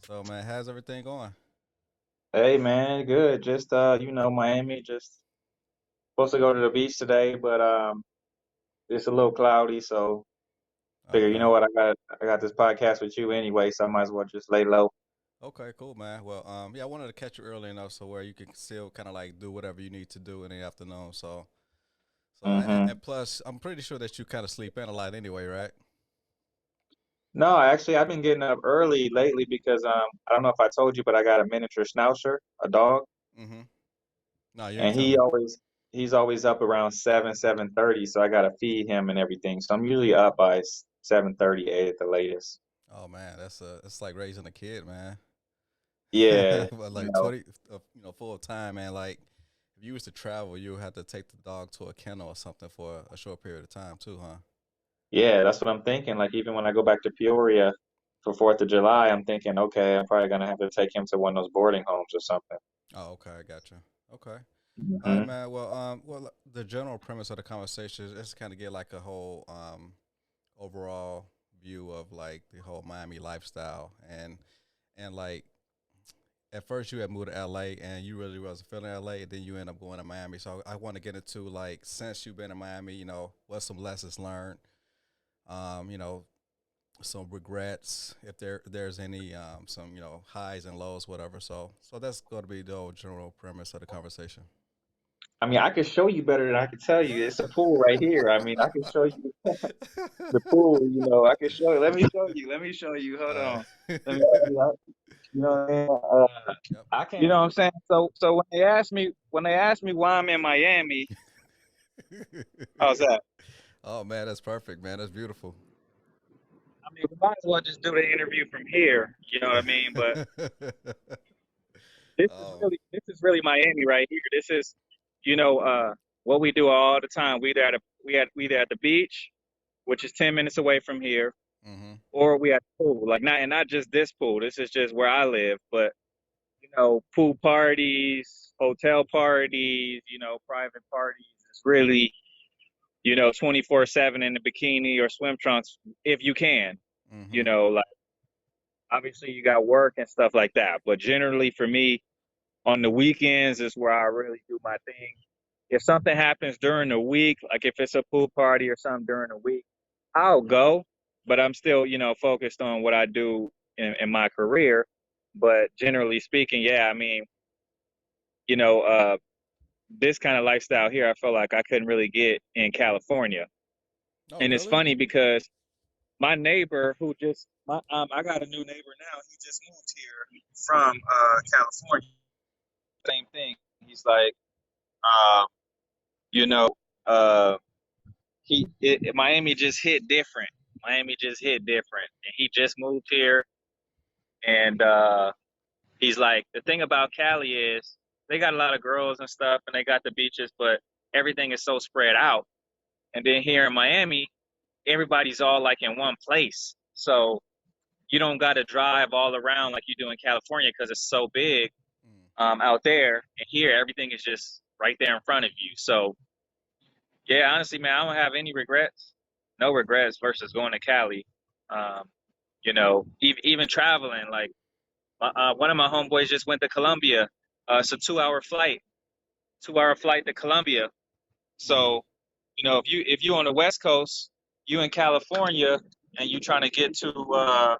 So man, how's everything going? Hey man, good. Just Miami, just supposed to go to the beach today, but it's a little cloudy, so figure, you know Okay. what, I got this podcast with you anyway, so I might as well just lay low. Okay, cool, man. Well, yeah, I wanted to catch you early enough so where you can still kind of like do whatever you need to do in the afternoon. And hmm plus, I'm pretty sure that you kind of sleep in a lot anyway, right? No, actually I've been getting up early lately because I don't know if I told you, but I got a miniature schnauzer, a dog, Mm-hmm. No, you ain't and tell me. he's always up around 7:30, so I gotta feed him and everything. So I'm usually up by 7:30, 8 at the latest. Oh man, it's like raising a kid, man. Yeah, But you like know. 20, full time, man. Like if you was to travel, you would have to take the dog to a kennel or something for a short period of time too, huh? Yeah, that's what I'm thinking. Like even when I go back to Peoria for Fourth of July, I'm thinking, okay, I'm probably gonna have to take him to one of those boarding homes or something. Oh, okay, I got you. Okay. All right, hmm man. Well, the general premise of the conversation is just kind of get like a whole overall view of like the whole Miami lifestyle, and like at first you had moved to LA and you really wasn't feeling LA, and then you end up going to Miami. So I want to get into like since you've been in Miami, what's some lessons learned, um, you know, some regrets if there's any some highs and lows, whatever. So that's going to be the whole general premise of the conversation. I mean, I can show you better than I can tell you. It's a pool right here. I mean, I can show you the pool. I can show you. Let me show you. Let me show you. Hold uh, on. Let me. You know what I mean? yep. I can't. You know what I'm saying? So when they ask me why I'm in Miami, how's that? Oh man, that's perfect, man. That's beautiful. I mean, we might as well just do the interview from here. You know what I mean? But this is Oh, really Miami right here. This is, you know, uh, what we do all the time. We either at the beach, which is 10 minutes away from here, mm-hmm. or we at the pool. Like not just this pool. This is just where I live, but pool parties, hotel parties, private parties. It's really 24/7 in the bikini or swim trunks if you can. Mm-hmm. Like obviously you got work and stuff like that, but generally for me on the weekends is where I really do my thing. If something happens during the week, like if it's a pool party or something during the week, I'll go, but I'm still, focused on what I do in my career. But generally speaking, yeah, I mean, you know, uh, this kind of lifestyle here, I felt like I couldn't really get in California. Oh, And it's really? funny because my neighbor I got a new neighbor now. He just moved here from California. Same thing. He's like, uh, you know, uh, Miami just hit different. Miami just hit different, and he just moved here. And he's like, the thing about Cali is they got a lot of girls and stuff, and they got the beaches, but everything is so spread out. And then here in Miami, everybody's all like in one place, so you don't got to drive all around like you do in California because it's so big Mm. out there. And here, everything is just right there in front of you. So yeah, honestly, man, I don't have any regrets. No regrets versus going to Cali. Even traveling. Like one of my homeboys just went to Colombia. It's a 2 hour flight, 2 hour flight to Colombia. Mm-hmm. So if you on the West Coast, you in California, and you trying to get to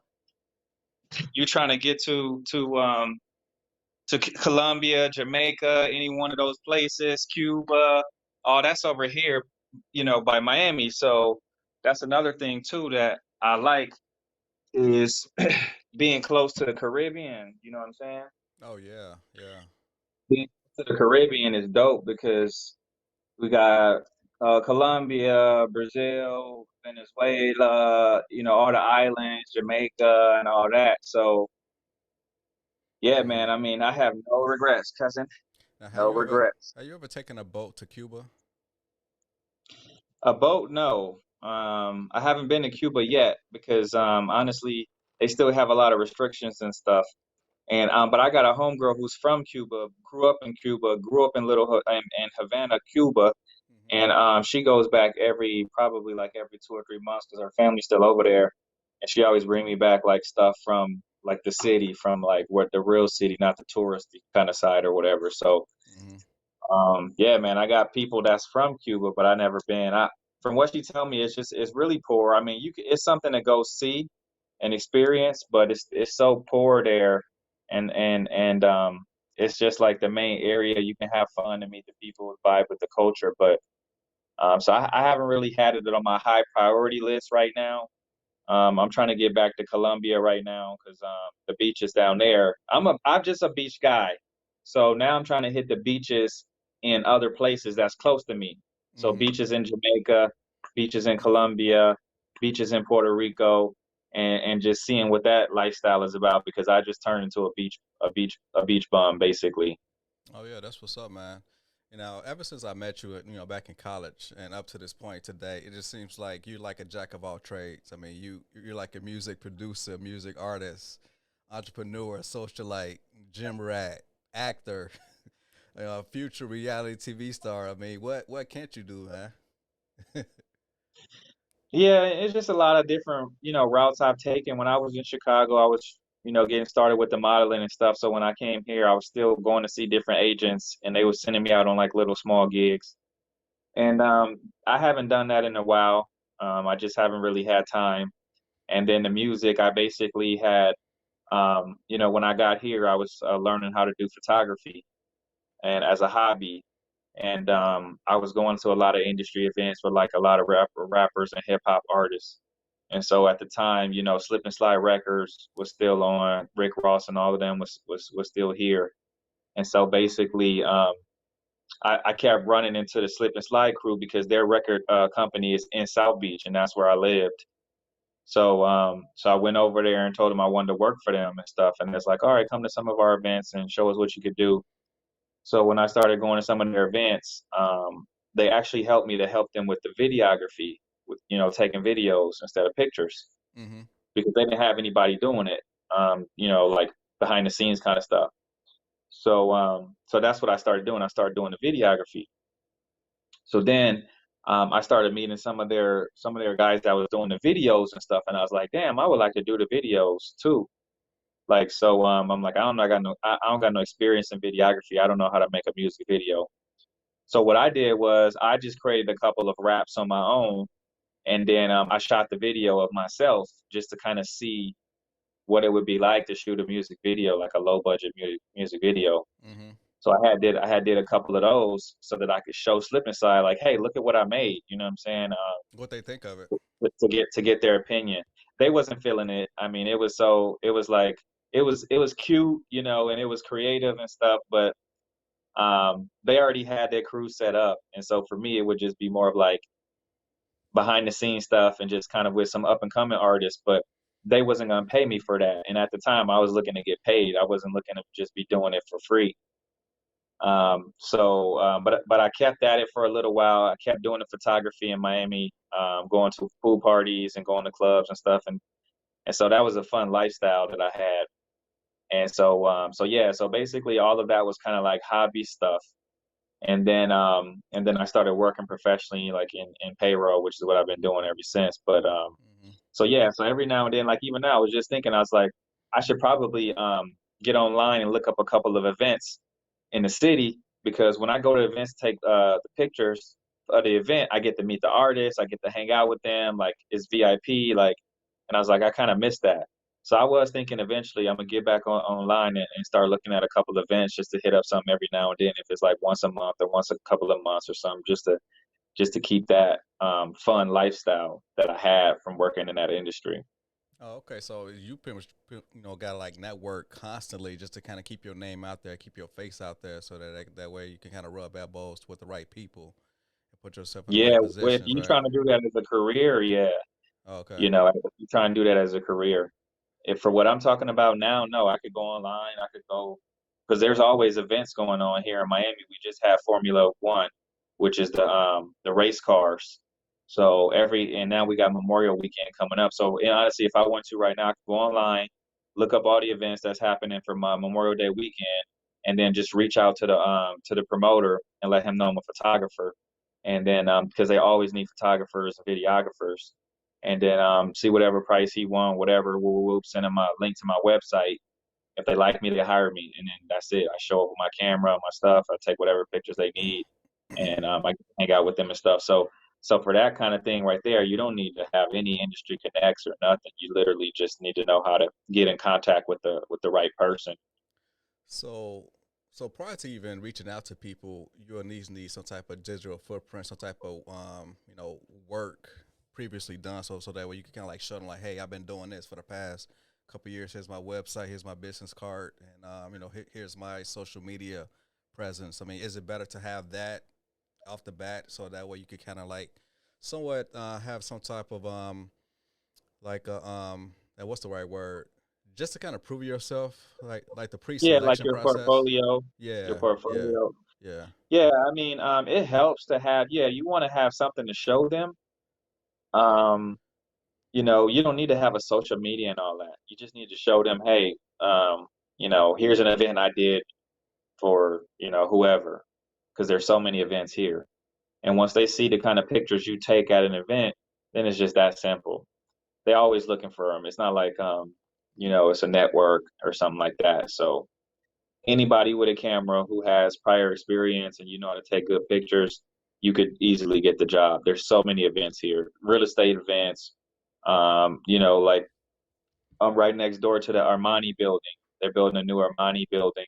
Colombia, Jamaica, any one of those places, Cuba, all that's over here, by Miami. So that's another thing too that I like is being close to the Caribbean. You know what I'm saying? Oh yeah, yeah. Being close to the Caribbean is dope because we got Colombia, Brazil, Venezuela, all the islands, Jamaica, and all that. So yeah, Mm-hmm. man. I mean, I have no regrets, cousin. Now, No regrets. have you ever taken a boat to Cuba? A boat, no. I haven't been to Cuba yet because honestly, they still have a lot of restrictions and stuff. And but I got a homegirl who's from Cuba, grew up in Cuba, grew up in in Havana, Cuba, Hmm. and she goes back every probably like every 2 or 3 months because her family's still over there, and she always bring me back like stuff from like the city, from like what the real city, not the touristy kind of side or whatever. So Hmm. yeah, man, I got people that's from Cuba, but I never been. From what she tell me, it's really poor. I mean, it's something to go see and experience, but it's so poor there, and it's just like the main area. You can have fun and meet the people, vibe with the culture, but so I haven't really had it on my high priority list right now. I'm trying to get back to Colombia right now because the beaches down there. I'm just a beach guy, so now I'm trying to hit the beaches in other places that's close to me. So Hmm. beaches in Jamaica, beaches in Colombia, beaches in Puerto Rico, and just seeing what that lifestyle is about because I just turned into a beach bum basically. Oh yeah, that's what's up, man. You know, ever since I met you, back in college and up to this point today, it just seems like you're like a jack of all trades. I mean, you're like a music producer, music artist, entrepreneur, socialite, gym rat, actor, future reality TV star. I mean, what can't you do, man? Yeah, it's just a lot of different, routes I've taken. When I was in Chicago, I was, getting started with the modeling and stuff. So when I came here, I was still going to see different agents and they were sending me out on like little small gigs. And I haven't done that in a while. I just haven't really had time. And then the music, I basically had, when I got here, I was learning how to do photography and as a hobby. And I was going to a lot of industry events with like a lot of rappers and hip hop artists. And so at the time, Slip and Slide Records was still on, Rick Ross and all of them was still here. And so basically, I kept running into the Slip and Slide crew because their record company is in South Beach, and that's where I lived. So I went over there and told them I wanted to work for them and stuff. And it's like, all right, come to some of our events and show us what you could do. So when I started going to some of their events, they actually helped me to help them with the videography, with taking videos instead of pictures, Hmm. because they didn't have anybody doing it, like behind the scenes kind of stuff. So that's what I started doing. I started doing the videography. So then I started meeting some of their guys that was doing the videos and stuff, and I was like, damn, I would like to do the videos too. Like so, I'm like, I don't got no experience in videography. I don't know how to make a music video. So what I did was I just created a couple of raps on my own, and then I shot the video of myself just to kind of see what it would be like to shoot a music video, like a low budget music video. Hmm. So I had did a couple of those so that I could show Slip Inside, like, hey, look at what I made. You know what I'm saying? What they think of it? To get their opinion. They wasn't feeling it. I mean, it was like it was cute, and it was creative and stuff, but they already had their crew set up, and so for me, it would just be more of like behind the scenes stuff and just kind of with some up and coming artists, but they wasn't gonna pay me for that. And at the time, I was looking to get paid. I wasn't looking to just be doing it for free. But I kept at it for a little while. I kept doing the photography in Miami, going to pool parties and going to clubs and stuff, and so that was a fun lifestyle that I had. And so yeah, so basically all of that was kind of like hobby stuff. And then I started working professionally, like in payroll, which is what I've been doing ever since. But Hmm. so yeah, so every now and then, like even now, I was just thinking, I was like, I should probably get online and look up a couple of events in the city because when I go to events, take the pictures of the event, I get to meet the artists, I get to hang out with them, like it's VIP, like, and I was like, I kind of missed that. So I was thinking eventually I'm gonna get back online and start looking at a couple of events just to hit up something every now and then, if it's like once a month or once a couple of months or something, just to keep that fun lifestyle that I had from working in that industry. Oh, okay. So you pretty much, got to like network constantly just to kind of keep your name out there, keep your face out there, so that way you can kind of rub elbows with the right people and put yourself in the Yeah, right if positions, you right? trying to do that as a career, yeah, Oh, okay. if you try and do that as a career. If for what I'm talking about now, no, I could go online. I could go because there's always events going on here in Miami. We just have Formula One, which is the race cars. So and now we got Memorial Weekend coming up. So and honestly, if I want to right now, I could go online. look up all the events that's happening for my Memorial Day weekend, and then just reach out to the promoter and let him know I'm a photographer, and then because they always need photographers and videographers, and then see whatever price he want, whatever. We'll send him a link to my website. If they like me, they hire me, and then that's it. I show up with my camera, my stuff. I take whatever pictures they need, and I hang out with them and stuff. So for that kind of thing right there, you don't need to have any industry connects or nothing. You literally just need to know how to get in contact with the right person. So, so prior to even reaching out to people, you'll need some type of digital footprint, some type of work previously done, so that way you can kind of like show them like, hey, I've been doing this for the past couple of years. Here's my website, here's my business card, and here's my social media presence. I mean, is it better to have that off the bat so that way you could kind of like somewhat have some type of like a what's the right word, just to kind of prove yourself, like the Yeah, like pre-selection process. your Yeah, yeah, portfolio. yeah. Yeah, I mean, it helps to have. Yeah, you want to have something to show them. Um, you don't need to have a social media and all that. You just need to show them, hey, here's an event I did for, whoever, because there's so many events here. And once they see the kind of pictures you take at an event, then it's just that simple. They're always looking for them. It's not like, it's a network or something like that. So anybody with a camera who has prior experience and you know how to take good pictures, you could easily get the job. There's so many events here, real estate events. Like I'm right next door to the Armani building. They're building a new Armani building,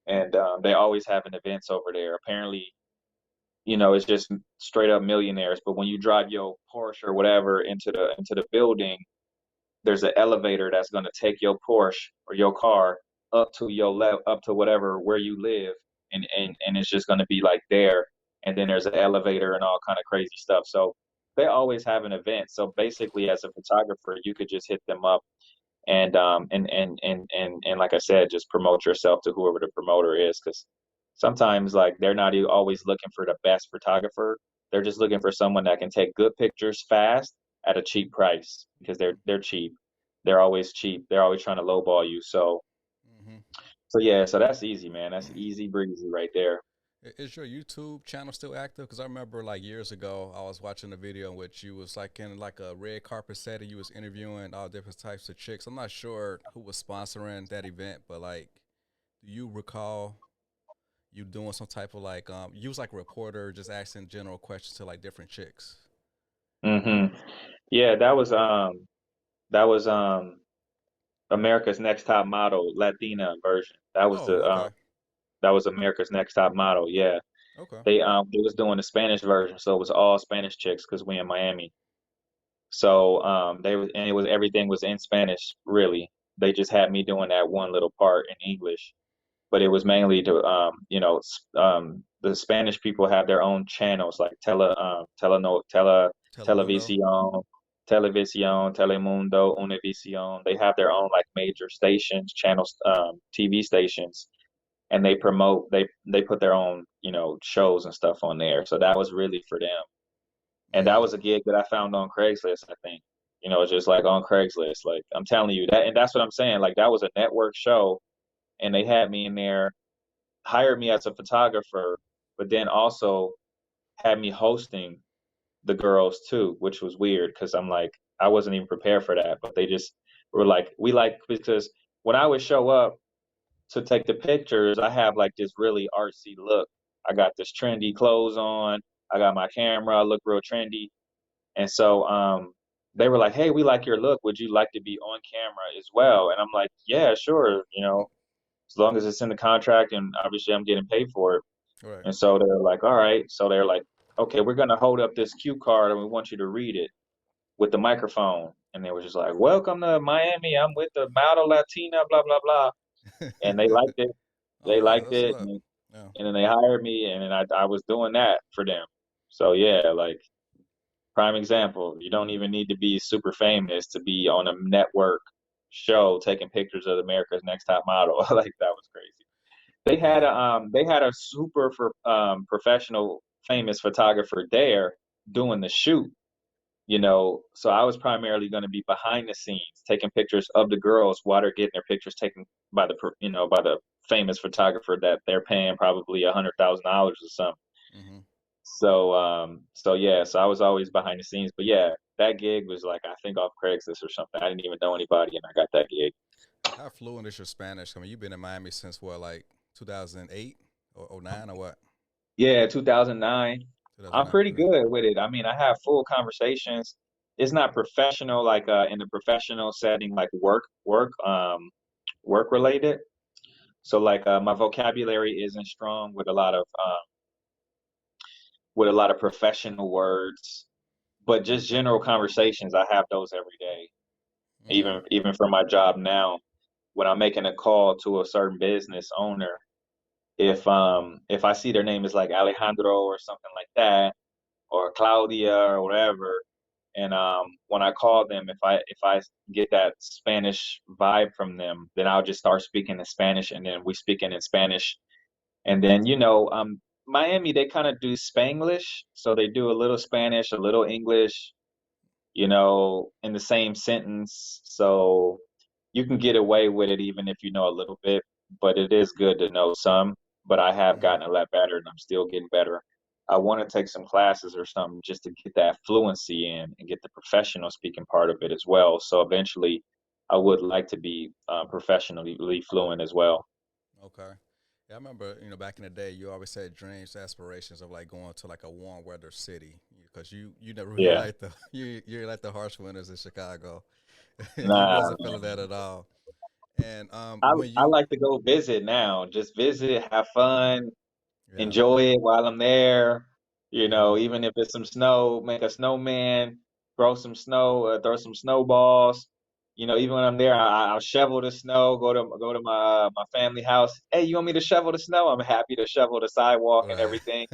and they always having events over there. Apparently, it's just straight up millionaires. But when you drive your Porsche or whatever into the building, there's an elevator that's going to take your Porsche or your car up to whatever where you live, and it's just going to be like there. And then there's an elevator and all kind of crazy stuff. So they always have an event. So basically, as a photographer, you could just hit them up and like I said, just promote yourself to whoever the promoter is, because sometimes like they're not always looking for the best photographer. They're just looking for someone that can take good pictures fast at a cheap price because they're cheap. They're always cheap. They're always trying to lowball you. Hmm. So yeah, so that's easy, man. That's easy breezy right there. Is your YouTube channel still active? Because I remember like years ago, I was watching a video in which you was like in like a red carpet setting. You was interviewing all different types of chicks. I'm not sure who was sponsoring that event, but like, do you recall you doing some type of like you was like a reporter just asking general questions to like different chicks? hmm Yeah, that was America's Next Top Model Latina version. Oh, okay, That was America's Next Top Model. Yeah. okay. They was doing the Spanish version, so it was all Spanish chicks because we in Miami. So and it was everything was in Spanish, really. They just had me doing that one little part in English, but it was mainly to the Spanish people have their own channels like Telemundo. Televisión, Televisión, Telemundo, Univision. They have their own like major stations, channels, TV stations, and they put their own shows and stuff on there. So that was really for them, and that Mm, was a gig that I found on Craigslist. I think it's just like on Craigslist. Like I'm telling you that, and that's what I'm saying. Like that was a network show, and they had me in there, hired me as a photographer, but then also had me hosting the girls too, which was weird because I'm like I wasn't even prepared for that, but they just were like we like because when I would show up to take the pictures, I have like this really artsy look. I got this trendy clothes on. I got my camera. I look real trendy. And so they were like, "Hey, we like your look. Would you like to be on camera as well?" And I'm like, "Yeah, sure. As long as it's in the contract, and obviously I'm getting paid for it." right. And so they're like, "All right." So they're like, "Okay, we're gonna hold up this cue card, and we want you to read it with the microphone." And they were just like, "Welcome to Miami. I'm with the model Latina, blah blah blah." And they liked it. All They right, liked that's it, what. Yeah. and then they hired me, and then I was doing that for them. So yeah, like prime example. You don't even need to be super famous to be on a network show taking pictures of America's Next Top Model. Like that was crazy. Yeah. They had a professional famous photographer there doing the shoot. So I was primarily going to be behind the scenes, taking pictures of the girls while they're getting their pictures taken by by the famous photographer that they're paying probably $100,000 or something. Hmm. So yeah, so I was always behind the scenes, but yeah, that gig was like, I think off Craigslist or something. I didn't even know anybody, and I got that gig. How fluent is your Spanish? I mean, you've been in Miami since what, like 2008 or '09 or what? Yeah, 2009. I'm 2009. pretty Okay. good with it. I mean, I have full conversations. It's not professional, like in a professional setting, like work related. So like my vocabulary isn't strong with a lot of professional words, but just general conversations, I have those every day. Mm-hmm. Even for my job now, when I'm making a call to a certain business owner, if I see their name is like Alejandro or something like that, or Claudia or whatever, and when I call them, if I get that Spanish vibe from them, then I'll just start speaking in Spanish, and then we speaking in Spanish, and then Miami, they kind of do Spanglish, so they do a little Spanish, a little English, in the same sentence. So you can get away with it even if you know a little bit, but it is good to know some. But I have Mm-hmm. gotten a lot better and I'm still getting better. I want to take some classes or something just to get that fluency in and get the professional speaking part of it as well. So eventually, I would like to be professionally fluent as well. Okay. Yeah, I remember, back in the day, you always had dreams, aspirations of like going to like a warm weather city because you never really Yeah. liked the you like the harsh winters in Chicago. You Nah, wasn't feeling that at all. And I when I you like to go visit now. Just visit, have fun, yeah. enjoy it while I'm there. Hmm. Even if it's some snow, make a snowman, throw some snow, throw some snowballs. Even when I'm there, I'll shovel the snow. Go to my family house. Hey, you want me to shovel the snow? I'm happy to shovel the sidewalk and Right. everything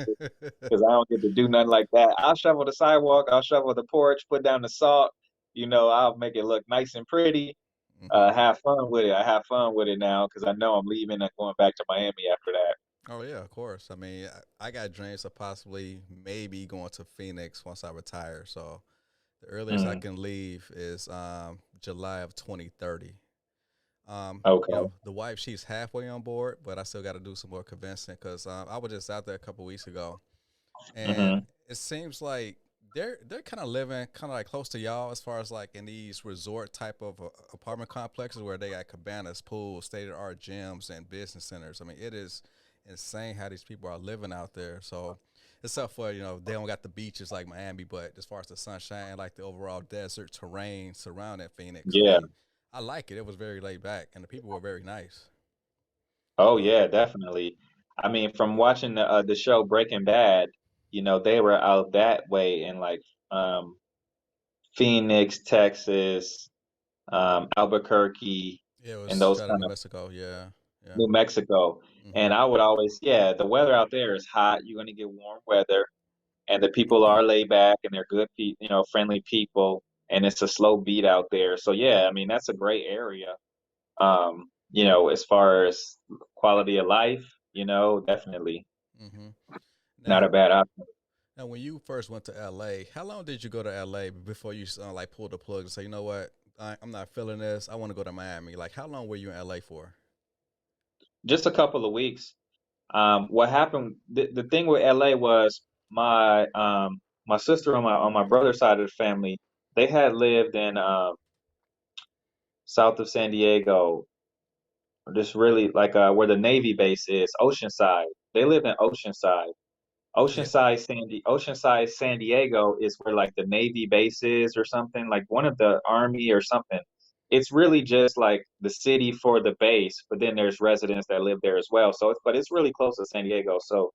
because I don't get to do nothing like that. I'll shovel the sidewalk. I'll shovel the porch. Put down the salt. I'll make it look nice and pretty. Hmm. Have fun with it. I have fun with it now because I know I'm leaving and going back to Miami after that. Oh yeah, of course. I mean, I got dreams of possibly maybe going to Phoenix once I retire. So the earliest I Mm, can leave is July of 2030. okay. The wife, she's halfway on board, but I still got to do some more convincing because I was just out there a couple weeks ago, and Hmm. it seems like they're kind of living kind of like close to y'all as far as like in these resort type of apartment complexes where they got cabanas, pools, state of the art gyms, and business centers. I mean, it is insane how these people are living out there. So except for they don't got the beaches like Miami, but as far as the sunshine, like the overall desert terrain surrounding Phoenix, I Yeah. mean, I like it. It was very laid back, and the people were very nice. Oh Uh, yeah, definitely. I mean, from watching the show Breaking Bad, they were out that way in like um Phoenix, Texas, Albuquerque, yeah, it and was those shot in kind New of Mexico. Yeah, yeah. New Mexico. Hmm. And I would always, yeah, the weather out there is hot. You're gonna get warm weather, and the people are laid back and they're good friendly people, and it's a slow beat out there. So yeah, I mean that's a great area. As far as quality of life, definitely Hmm. not a Now, bad option. now, when you first went to LA, how long did you go to LA before you like pulled the plug and say, you know what, I'm not feeling this. I want to go to Miami. Like, how long were you in LA for? Just a couple of weeks. What happened? The thing with LA was my sister on my brother's side of the family. They had lived in south of San Diego, just really like where the Navy base is, Oceanside. They lived in Oceanside. Yeah. Oceanside, San Diego is where like the Navy base is or something, like one of the Army or something. It's really just like the city for the base, but then there's residents that live there as well. But it's really close to San Diego. So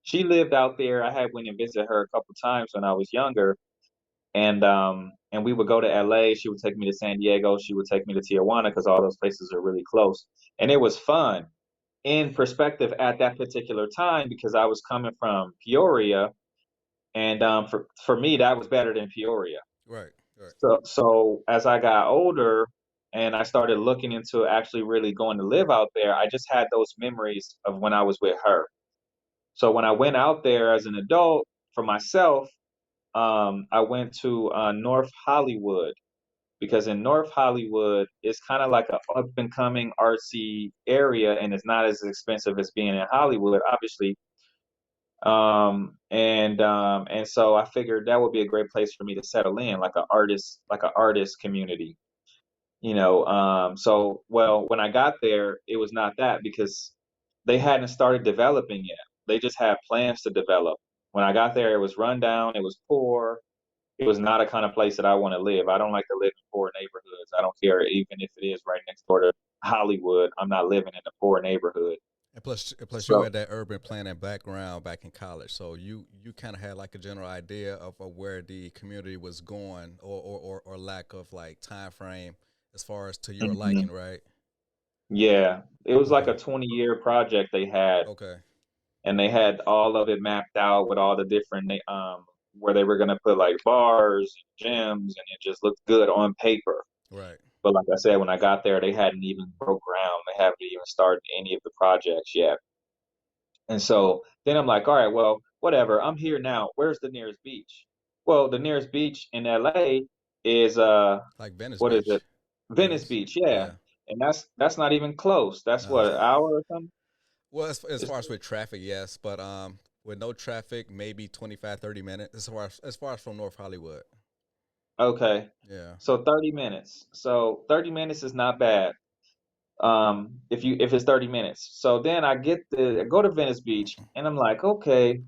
she lived out there. I had went and visited her a couple times when I was younger, and we would go to LA. She would take me to San Diego. She would take me to Tijuana because all those places are really close, and it was fun in perspective at that particular time because I was coming from Peoria, and for me that was better than Peoria. Right. Right. So as I got older and I started looking into actually really going to live out there, I just had those memories of when I was with her. So when I went out there as an adult for myself, I went to North Hollywood, because in North Hollywood it's kind of like a up and coming artsy area, and it's not as expensive as being in Hollywood, obviously. And so I figured that would be a great place for me to settle in, like an artist community, you know. So well, when I got there, it was not that, because they hadn't started developing yet. They just had plans to develop. When I got there, it was run down, it was poor. It was not a kind of place that I want to live. I don't like to live in poor neighborhoods. I don't care even if it is right next door to Hollywood. I'm not living in a poor neighborhood. And plus, you So had that urban planning background back in college, so you kind of had like a general idea of where the community was going, or lack of like time frame as far as to your mhm. liking, right? Yeah, it was like Okay. a 20-year project they had, Okay. and they had all of it mapped out with all the different where they were gonna put like bars and gyms, and it just looked good on paper. Right. But like I said, when I got there, they hadn't even broke ground. They haven't even started any of the projects yet. And so then I'm like, all right, well, whatever. I'm here now. Where's the nearest beach? Well, the nearest beach in LA is Like Venice what is it? Beach. Venice Venice. Beach, yeah. Yeah. And that's not even close. That's Nah. what, an hour or something? Well, as It's, far as with traffic, yes, but with no traffic, maybe 25, 30 minutes. As far as from North Hollywood. okay. Yeah. So 30 minutes. So 30 minutes is not bad. If it's 30 minutes. So then I go to Venice Beach, and I'm like, okay,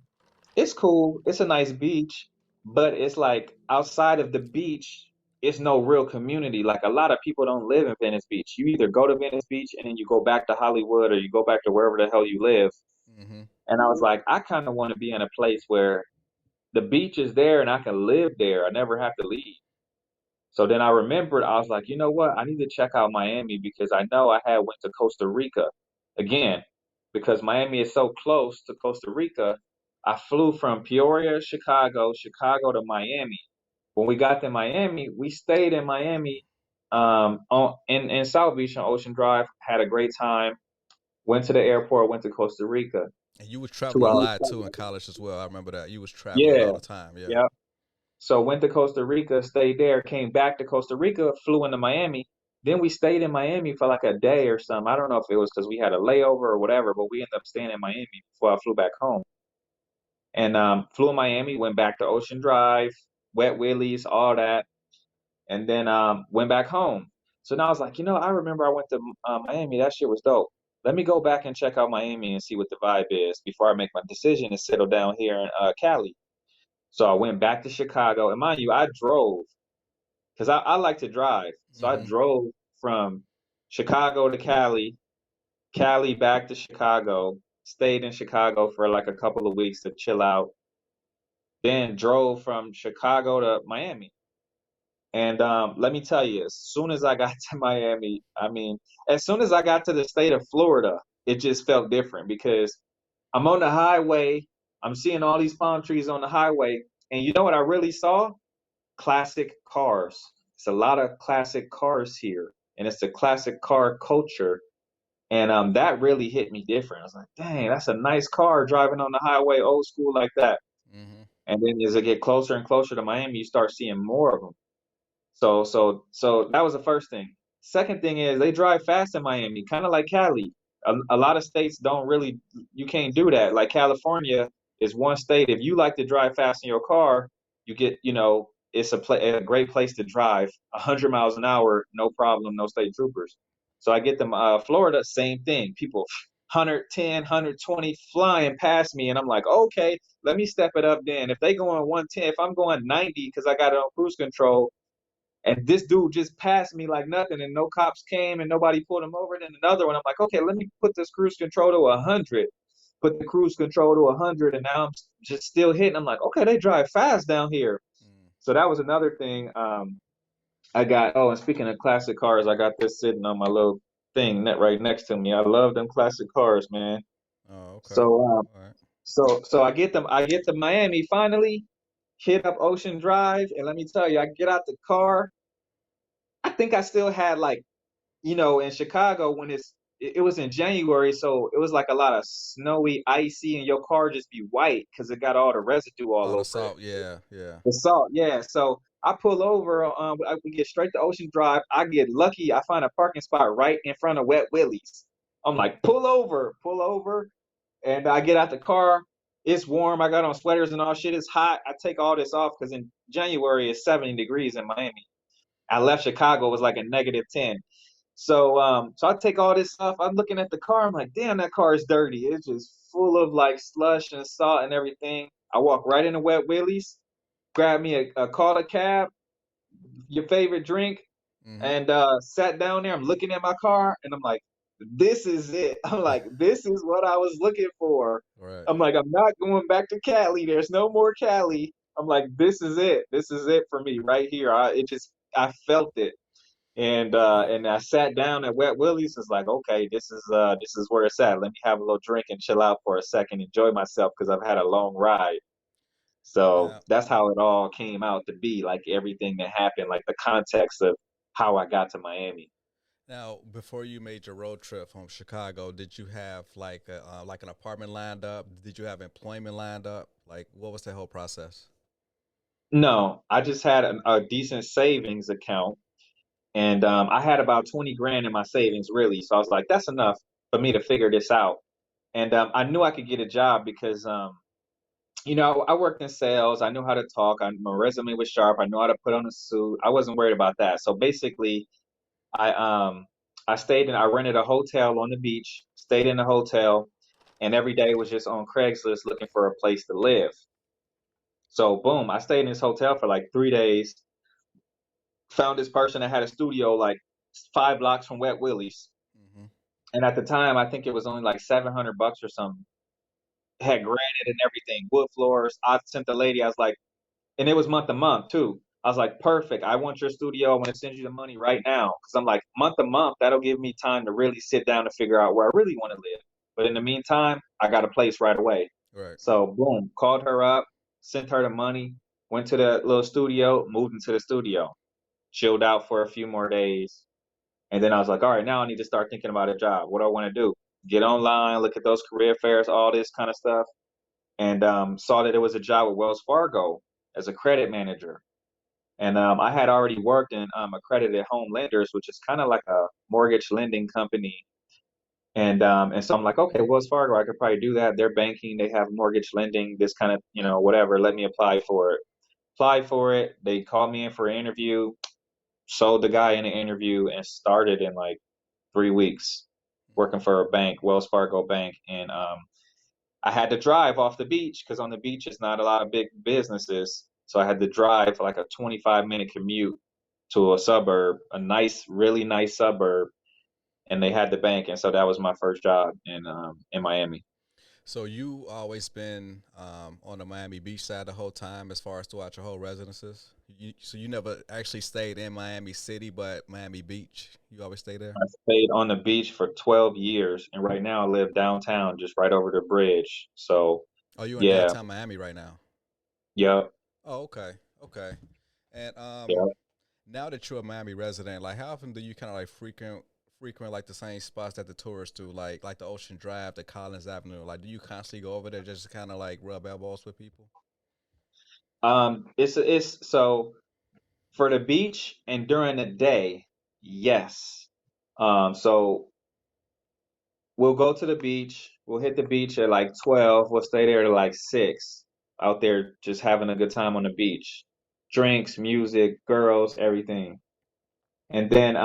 it's cool. It's a nice beach, but it's like outside of the beach, it's no real community. Like, a lot of people don't live in Venice Beach. You either go to Venice Beach and then you go back to Hollywood, or you go back to wherever the hell you live. Hmm. And I was like, I kind of want to be in a place where the beach is there and I can live there. I never have to leave. So then I remembered, I was like, you know what? I need to check out Miami, because I know I had went to Costa Rica again, because Miami is so close to Costa Rica. I flew from Peoria, Chicago to Miami. When we got to Miami, we stayed in Miami, in South Beach on Ocean Drive, had a great time, went to the airport, went to Costa Rica. And you was traveling Two a hours. lot too in college as well. I remember that you was traveling Yeah, all the time. Yeah. yeah. So went to Costa Rica, stayed there, came back to Costa Rica, flew into Miami. Then we stayed in Miami for like a day or something. I don't know if it was because we had a layover or whatever, but we ended up staying in Miami before I flew back home. And flew in Miami, went back to Ocean Drive, Wet Willie's, all that, and then went back home. So now I was like, I remember I went to Miami. That shit was dope. Let me go back and check out Miami and see what the vibe is before I make my decision to settle down here in Cali. So I went back to Chicago, and mind you, I drove, because I like to drive. So I Hmm. drove from Chicago to Cali, Cali back to Chicago, stayed in Chicago for like a couple of weeks to chill out, then drove from Chicago to Miami. And let me tell you, as soon as I got to Miami, I mean, as soon as I got to the state of Florida, it just felt different, because I'm on the highway, I'm seeing all these palm trees on the highway, and you know what I really saw? Classic cars. It's a lot of classic cars here, and it's the classic car culture. And that really hit me different. I was like, dang, that's a nice car driving on the highway, old school like that. Hmm. And then as I get closer and closer to Miami, you start seeing more of them. So that was the first thing. Second thing is they drive fast in Miami, kind of like Cali. A lot of states don't really, you can't do that. Like California is one state. If you like to drive fast in your car, you get, it's a great place to drive. 100 miles an hour, no problem, no state troopers. So I get them. Florida, same thing. People 110, flying past me, and I'm like, okay, let me step it up then. If they going 110, if I'm going 90 because I got it on cruise control, and this dude just passed me like nothing, and no cops came and nobody pulled him over. And then another one, I'm like, okay, let me put this cruise control to 100. Put the cruise control to 100, and now I'm just still hitting. I'm like, okay, they drive fast down here. Mm. So that was another thing. I got. Oh, and speaking of classic cars, I got this sitting on my little thing right next to me. I love them classic cars, man. Oh, okay. So, All right. so I get them. I get to Miami finally. Hit up Ocean Drive, and let me tell you, I get out the car. I think I still had like, in Chicago when it's it was in January, so it was like a lot of snowy, icy, and your car just be white because it got all the residue all Oh, the over it. salt. Yeah, yeah. The salt, yeah. So I pull over. We get straight to Ocean Drive. I get lucky. I find a parking spot right in front of Wet Willie's. I'm like, pull over, and I get out the car. It's warm. I got on sweaters and all shit. It's hot. I take all this off because in January it's 70 degrees in Miami. I left Chicago, it was like a -10. So I take all this off. I'm looking at the car. I'm like, damn, that car is dirty. It's just full of like slush and salt and everything. I walk right into Wet Willie's, grab me call a cab, your favorite drink, Mm-hmm. and sat down there. I'm looking at my car, and I'm like, this is it. I'm like, this is what I was looking for. Right. I'm like, I'm not going back to Cali. There's no more Cali. I'm like, this is it. This is it for me right here. I felt it. And I sat down at Wet Willie's. It's like, okay, this is where it's at. Let me have a little drink and chill out for a second, enjoy myself because I've had a long ride. So Now, that's how it all came out to be, like everything that happened, like the context of how I got to Miami. now, before you made your road trip from Chicago, did you have like an apartment lined up? Did you have employment lined up? Like, what was the whole process? No, I just had a decent savings account, and I had about 20 grand in my savings, really. So I was like, that's enough for me to figure this out. And I knew I could get a job because I worked in sales. I knew how to talk. My resume was sharp. I knew how to put on a suit. I wasn't worried about that. So basically, I um I rented a hotel on the beach, stayed in the hotel, and every day was just on Craigslist looking for a place to live. So boom, I stayed in this hotel for like 3 days, found this person that had a studio like 5 blocks from Wet Willie's. Mm-hmm. And at the time, I think it was only like $700 or something. It had granite and everything, wood floors. I sent the lady, I was like, and it was month to month too. I was like, perfect. I want your studio. I want to send you the money right now. Because I'm like, month to month, that'll give me time to really sit down and figure out where I really want to live. But in the meantime, I got a place right away. Right. So boom, called her up, sent her the money, went to the little studio, moved into the studio, chilled out for a few more days. And then I was like, all right, now I need to start thinking about a job. What do I want to do? Get online, look at those career fairs, all this kind of stuff. And saw that it was a job with Wells Fargo as a credit manager. And I had already worked in accredited home lenders, which is kind of like a mortgage lending company. And so I'm like, okay, Wells Fargo, I could probably do that. They're banking, they have mortgage lending, this kind of, whatever. Let me apply for it. Applied for it. They called me in for an interview, sold the guy in an interview, and started in like 3 weeks working for a bank, Wells Fargo Bank. And I had to drive off the beach because on the beach is not a lot of big businesses. So I had to drive for like a 25-minute commute to a suburb, a nice, really nice suburb, and they had the bank, and so that was my first job in Miami. So you always been on the Miami Beach side the whole time, as far as throughout your whole residences. So you never actually stayed in Miami City, but Miami Beach. You always stay there. I stayed on the beach for 12 years, and right now I live downtown, just right over the bridge. So Oh, you in yeah, downtown Miami right now? yep, Oh, okay, okay. And yep. now that you're a Miami resident, like how often do you kind of like frequent like the same spots that the tourists do, like the Ocean Drive, the Collins Avenue? Like, do you constantly go over there just to kind of like rub elbows with people? It's so for the beach and during the day, yes. So we'll go to the beach. We'll hit the beach at like 12. We'll stay there to like 6, out there just having a good time on the beach. Drinks, music, girls, everything. And then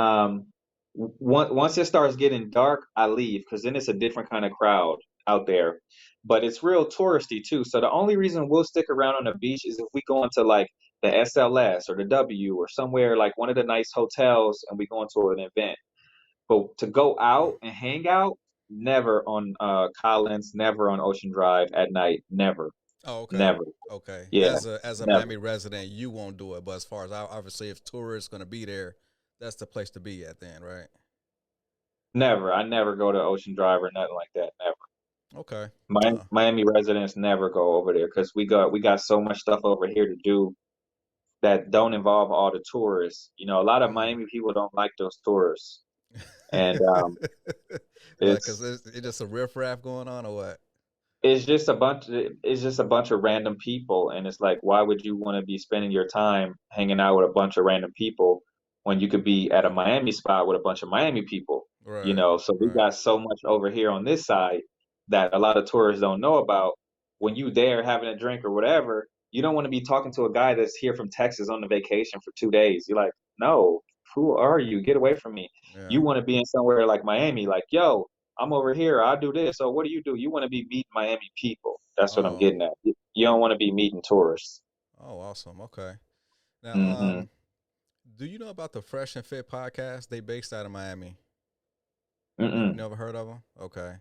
once it starts getting dark, I leave because then it's a different kind of crowd out there. But it's real touristy too. So the only reason we'll stick around on the beach is if we go into like the SLS or the W or somewhere like one of the nice hotels and we go into an event. But to go out and hang out, never on Collins, never on Ocean Drive at night, never, Oh, okay. never. Okay. Yeah, As a never, Miami resident, you won't do it. But as far as obviously, if tourists gonna be there, that's the place to be at then, right? never. I never go to Ocean Drive or nothing like that. Never. Okay. Miami, Uh, Miami residents never go over there because we got so much stuff over here to do that don't involve all the tourists. A lot of mhm. Miami people don't like those tourists. And Like, cause it's it's just a riff-raff going on, or what? it's just a bunch of random people, and it's like, why would you want to be spending your time hanging out with a bunch of random people when you could be at a Miami spot with a bunch of Miami people, you Right, know? So we right. got so much over here on this side that a lot of tourists don't know about. When you there having a drink or whatever, you don't want to be talking to a guy that's here from Texas on the vacation for 2 days. You're like, no, who are you? Get away from me. Yeah. You want to be in somewhere like Miami, like, yo, I'm over here. I do this. So what do? You want to be meeting Miami people. That's what I'm Oh, getting at. You don't want to be meeting tourists. oh, awesome. Okay. Now, Hmm. do you know about the Fresh and Fit podcast? They based out of Miami. You Mm-mm. never heard of them? Okay.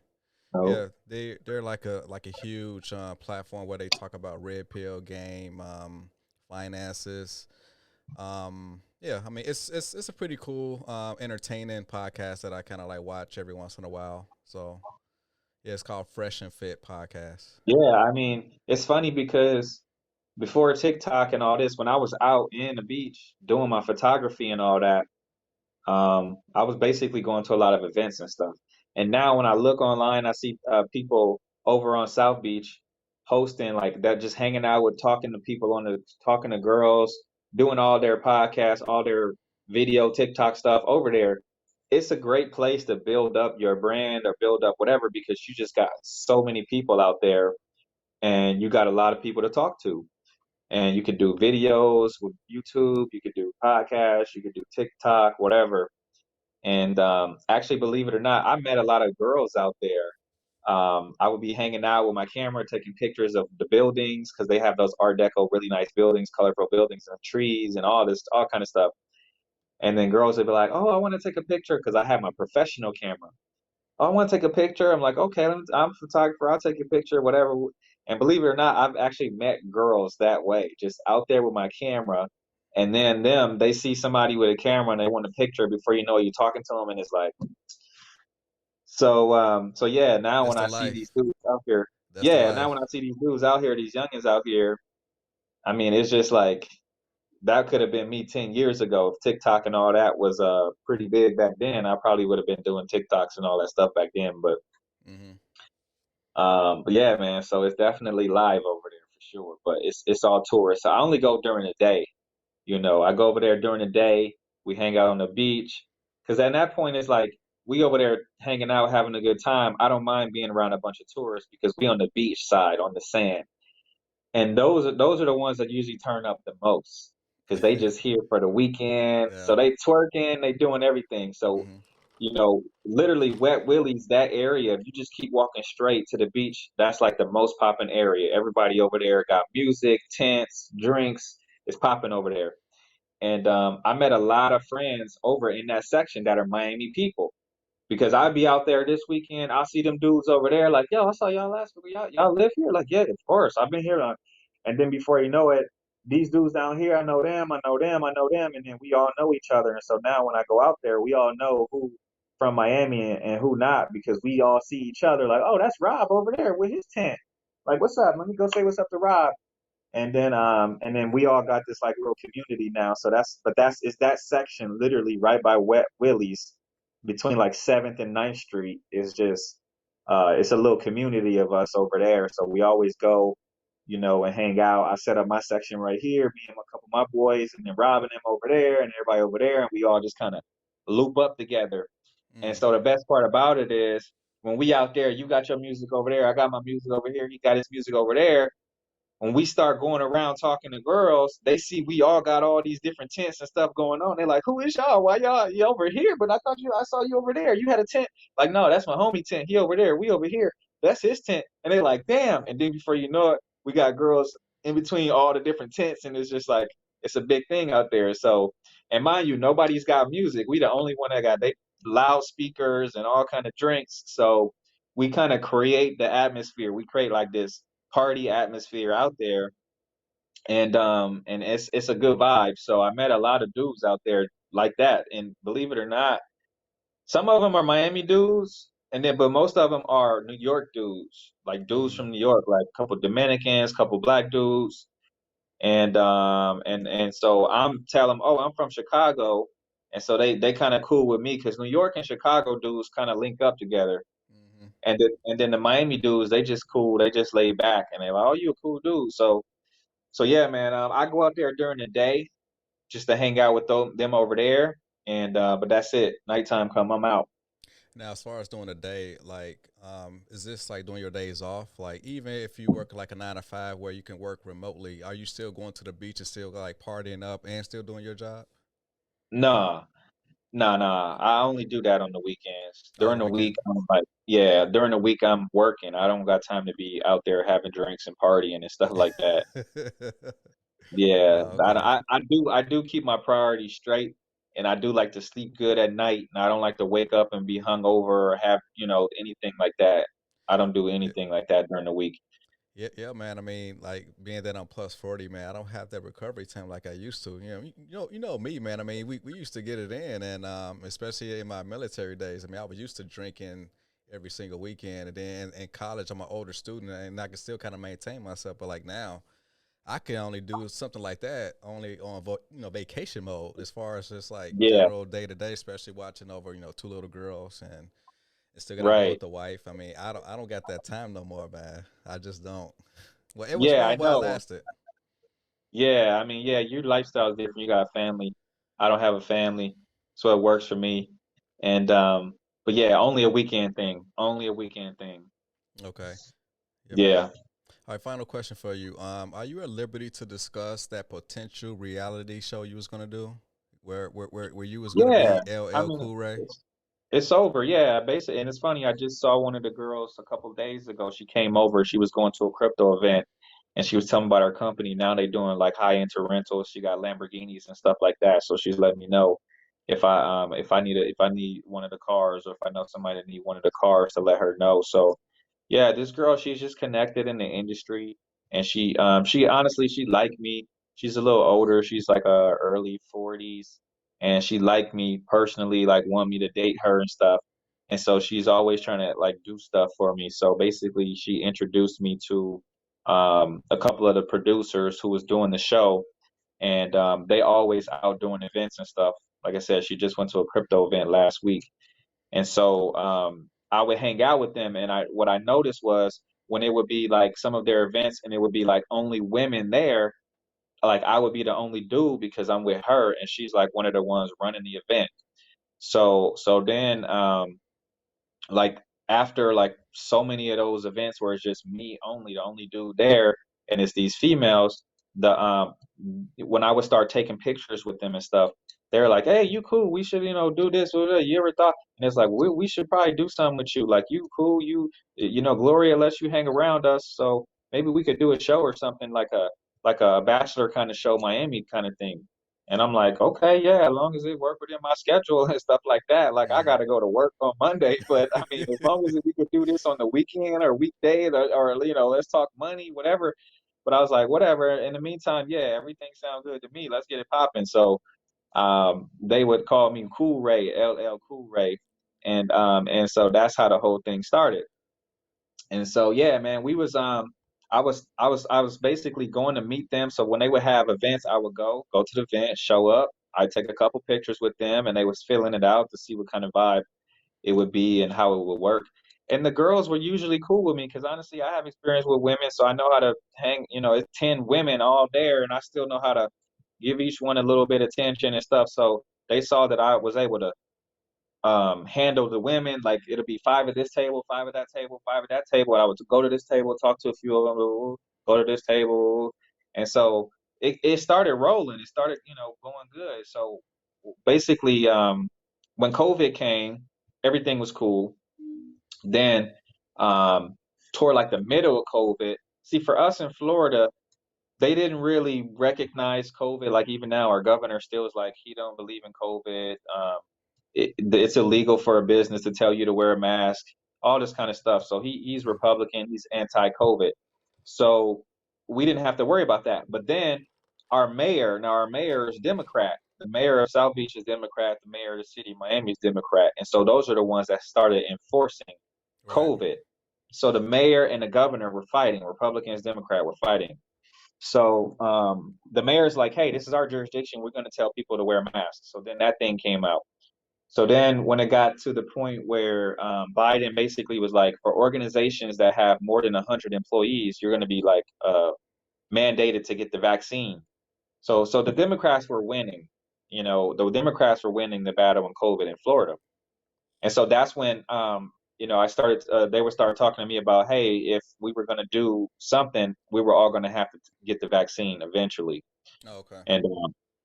No. Yeah, they're like a huge platform where they talk about red pill game, finances. Yeah, I mean it's a pretty cool, entertaining podcast that I kind of like watch every once in a while. So yeah, it's called Fresh and Fit podcast. Yeah, I mean, it's funny because before TikTok and all this, when I was out in the beach doing my photography and all that, I was basically going to a lot of events and stuff. And now when I look online, I see people over on South Beach hosting like that, just hanging out with talking to people talking to girls, doing all their podcasts, all their video TikTok stuff over there. It's a great place to build up your brand or build up whatever because you just got so many people out there and you got a lot of people to talk to. And you can do videos with YouTube, you could do podcasts, you could do TikTok, whatever. And actually, believe it or not, I met a lot of girls out there. I would be hanging out with my camera, taking pictures of the buildings because they have those Art Deco, really nice buildings, colorful buildings, and trees, and all this, all kind of stuff. And then girls would be like, "Oh, I want to take a picture," because I have my professional camera. "Oh, I want to take a picture." I'm like, "Okay, I'm a photographer. I'll take a picture, whatever." And believe it or not, I've actually met girls that way, just out there with my camera. And then they see somebody with a camera and they want a picture before you know it, you're talking to them, and it's like, so yeah, now That's when the I see these life. dudes out here, That's the yeah, now life. when I see these dudes out here, these youngins out here, I mean, it's just like that could have been me 10 years ago if TikTok and all that was pretty big back then. I probably would have been doing TikToks and all that stuff back then, Hmm. but yeah, man, so it's definitely live over there for sure, but it's all tourists. So I only go during the day, you know. I go over there during the day, we hang out on the beach, because at that point it's like we over there hanging out, having a good time. I don't mind being around a bunch of tourists because we on the beach side on the sand. And those are the ones that usually turn up the most because they just here for the weekend. Yeah. So they twerking, they doing everything. So, Hmm. you know, literally Wet Willie's, that area, if you just keep walking straight to the beach, that's like the most popping area. Everybody over there got music, tents, drinks. It's popping over there. And I met a lot of friends over in that section that are Miami people because I'd be out there this weekend. I'll see them dudes over there, like, yo, I saw y'all last week. Y'all live here? Like, yeah, of course. I've been here. And then before you know it, these dudes down here, I know them, I know them, I know them. And then we all know each other. And so now when I go out there, we all know who from Miami and who not because we all see each other like, oh, that's Rob over there with his tent. Like, what's up? Let me go say what's up to Rob. And then we all got this like little community now. So that's it's that section literally right by Wet Willie's between like 7th and Ninth Street is just it's a little community of us over there. So we always go, you know, and hang out. I set up my section right here, me and a couple of my boys, and then Rob and them over there, and everybody over there, and we all just kind of loop up together. And Mm. so the best part about it is when we out there, you got your music over there, I got my music over here, he got his music over there. When we start going around talking to girls, they see we all got all these different tents and stuff going on. They're like, "Who is y'all? Why y'all you over here? But I saw you over there. You had a tent." Like, no, that's my homie tent. He over there. We over here. That's his tent. And they're like, "Damn!" And then before you know it, we got girls in between all the different tents, and it's just like it's a big thing out there. So, and mind you, nobody's got music. We the only one that got they loudspeakers and all kind of drinks. So we kind of create the atmosphere. We create like this party atmosphere out there, and it's a good vibe. So I met a lot of dudes out there like that, and believe it or not, some of them are Miami dudes, and then but most of them are New York dudes, like dudes Mm. from New York, like a couple Dominicans, couple black dudes, and so I'm telling them, oh, I'm from Chicago, and so they kind of cool with me because New York and Chicago dudes kind of link up together, Hmm. and then the Miami dudes, they just cool, they just laid back, and they're like, oh, you a cool dude. So yeah, man, I go out there during the day just to hang out with them over there, and but that's it. Nighttime come, I'm out. Now, as far as doing a day, like, is this like doing your days off? Like, even if you work like a 9 to 5 where you can work remotely, are you still going to the beach and still like partying up and still doing your job? Nah, nah. I only do that on the weekends. On During the the weekend? week, I'm like, yeah, during the week I'm working. I don't got time to be out there having drinks and partying and stuff like that. Yeah, Okay. I do keep my priorities straight, and I do like to sleep good at night, and I don't like to wake up and be hungover or have, anything like that. I don't do Yeah, anything like that during the week. yeah, yeah, man. I mean, like being that I'm plus 40, man, I don't have that recovery time like I used to. You know me, man. I mean, we used to get it in, and especially in my military days. I mean, I was used to drinking every single weekend, and then in college, I'm an older student, and I can still kind of maintain myself. But like now, I can only do something like that only on vacation mode. As far as just like Yeah, general day to day, especially watching over two little girls and still gotta deal with right. the wife. I mean, I don't got that time no more, man. I just don't. Well, it was Yeah, I fun while it know. lasted. Yeah, I mean, yeah, your lifestyle is different. You got a family. I don't have a family, so it works for me. And but yeah, only a weekend thing. Only a weekend thing. Okay. Yep. Yeah. All right. Final question for you. Are you at liberty to discuss that potential reality show you was gonna do, where you was gonna Yeah. be I LL mean, Cool Ray? it's over, yeah, basically. And it's funny, I just saw one of the girls a couple of days ago. She came over, she was going to a crypto event, and she was telling me about her company. Now they doing like high end rentals. She got Lamborghinis and stuff like that. So she's letting me know if I need one of the cars, or if I know somebody that need one of the cars, to let her know. So yeah, this girl, she's just connected in the industry, and she honestly, she liked me. She's a little older. She's like early 40s, and she liked me personally, like want me to date her and stuff. And so she's always trying to like do stuff for me. So basically, she introduced me to a couple of the producers who was doing the show, and they always out doing events and stuff. Like I said, she just went to a crypto event last week, and so I would hang out with them, and what I noticed was when it would be like some of their events, and it would be like only women there, like I would be the only dude because I'm with her, and she's like one of the ones running the event. So then like after like so many of those events where it's just me only, the only dude there, and it's these females, the when I would start taking pictures with them and stuff, they're like, hey, you cool, we should, do this, you ever thought? And it's like, we should probably do something with you, like, you cool, Gloria lets you hang around us, so maybe we could do a show or something, like a bachelor kind of show, Miami kind of thing. And I'm like, okay, yeah, as long as it work within my schedule and stuff like that. Like I Yeah. gotta go to work on Monday, but I mean, as long as we could do this on the weekend or weekday, or let's talk money, whatever. But I was like, whatever. In the meantime, yeah, everything sounds good to me. Let's get it popping. So they would call me Cool Ray, LL Cool Ray, and so that's how the whole thing started. And so yeah, man, I was basically going to meet them. So when they would have events, I would go to the event, show up, I'd take a couple pictures with them, and they was filling it out to see what kind of vibe it would be and how it would work. And the girls were usually cool with me because honestly, I have experience with women, so I know how to hang. It's 10 women all there, and I still know how to give each one a little bit of attention and stuff. So they saw that I was able to handle the women. Like it'll be five at this table, five at that table, five at that table. And I would go to this table, talk to a few of them, go to this table, and so it started rolling. It started, going good. So basically, when COVID came, everything was cool. Then, toward like the middle of COVID, see, for us in Florida, they didn't really recognize COVID. Like even now, our governor still is like he don't believe in COVID. It's illegal for a business to tell you to wear a mask, all this kind of stuff. So he's Mm. Republican, he's anti-COVID. So we didn't have to worry about that. But then our mayor is Democrat. The mayor of South Beach is Democrat. The mayor of the city of Miami is Democrat. And so those are the ones that started enforcing Right. COVID. So the mayor and the governor were fighting. Republicans, Democrat were fighting. So the mayor's like, hey, this is our jurisdiction. We're going to tell people to wear masks. So then that thing came out. So then when it got to the point where Biden basically was like, for organizations that have more than 100 employees, you're going to be like mandated to get the vaccine. So the Democrats were winning. The Democrats were winning the battle in COVID in Florida. And so that's when I started they would start talking to me about, hey, if we were going to do something, we were all going to have to get the vaccine eventually. Oh, okay.